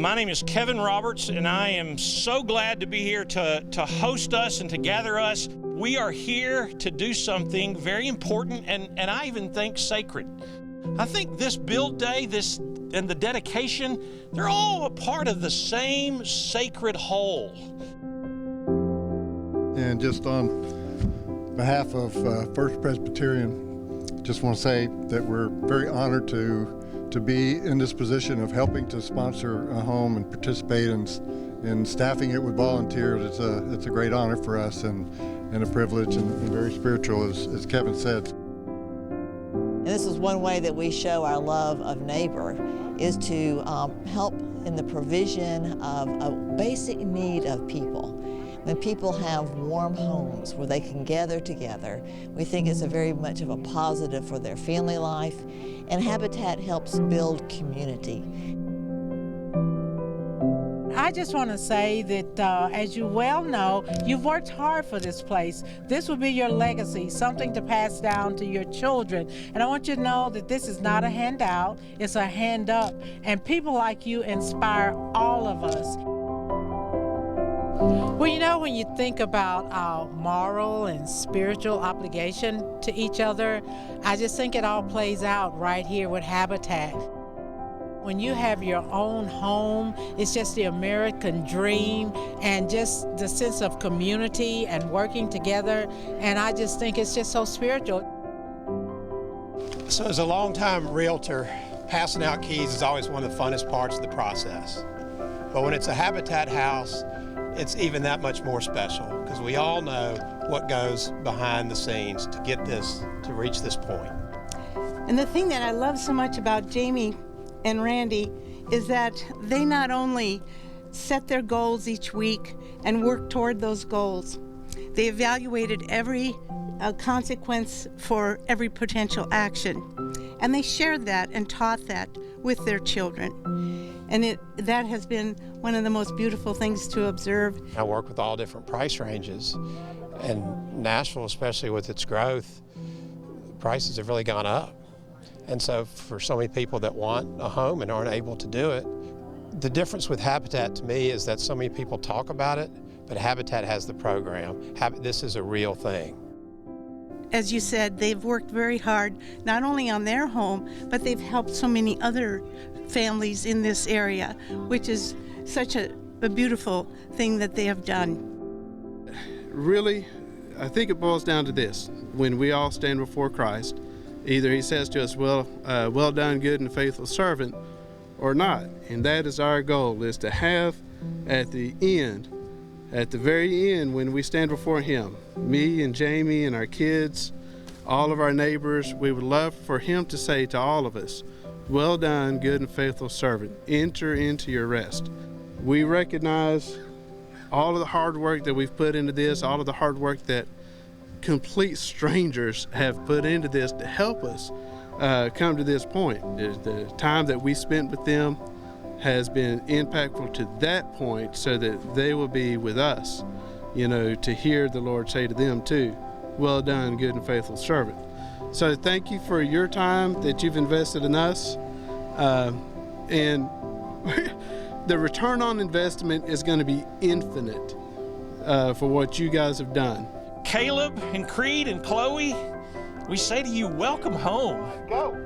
My name is Kevin Roberts, and I am so glad to be here to host us and to gather us. We are here to do something very important and I even think sacred. I think this build day, and the dedication, they're all a part of the same sacred whole. And just on behalf of First Presbyterian, just want to say that we're very honored to be in this position of helping to sponsor a home and participate in staffing it with volunteers. It's a great honor for us and a privilege and very spiritual, as Kevin said. And this is one way that we show our love of neighbor, is to help in the provision of a basic need of people. When people have warm homes where they can gather together, we think it's very much of a positive for their family life, and Habitat helps build community. I just want to say that, as you well know, you've worked hard for this place. This will be your legacy, something to pass down to your children. And I want you to know that this is not a handout, it's a hand up. And people like you inspire all of us. Well, you know, when you think about our moral and spiritual obligation to each other, I just think it all plays out right here with Habitat. When you have your own home, it's just the American dream and just the sense of community and working together. And I just think it's just so spiritual. So as a longtime realtor, passing out keys is always one of the funnest parts of the process. But when it's a Habitat house, it's even that much more special because we all know what goes behind the scenes to get this, to reach this point. And the thing that I love so much about Jamie and Randy is that they not only set their goals each week and work toward those goals, they evaluated every consequence for every potential action. And they shared that and taught that with their children. And that has been one of the most beautiful things to observe. I work with all different price ranges, and Nashville, especially with its growth, prices have really gone up. And so for so many people that want a home and aren't able to do it, the difference with Habitat to me is that so many people talk about it, but Habitat has the program. This is a real thing. As you said, they've worked very hard, not only on their home, but they've helped so many other families in this area, which is such a beautiful thing that they have done. Really, I think it boils down to this. When we all stand before Christ, either he says to us, well done, good and faithful servant, or not. And that is our goal, is to have at the end, at the very end, when we stand before him, me and Jamie and our kids, all of our neighbors, we would love for him to say to all of us, well done, good and faithful servant. Enter into your rest. We recognize all of the hard work that we've put into this, all of the hard work that complete strangers have put into this to help us come to this point. The time that we spent with them has been impactful to that point so that they will be with us, you know, to hear the Lord say to them too, well done, good and faithful servant. So thank you for your time that you've invested in us. And the return on investment is going to be infinite for what you guys have done. Caleb and Creed and Chloe, we say to you, welcome home. Go!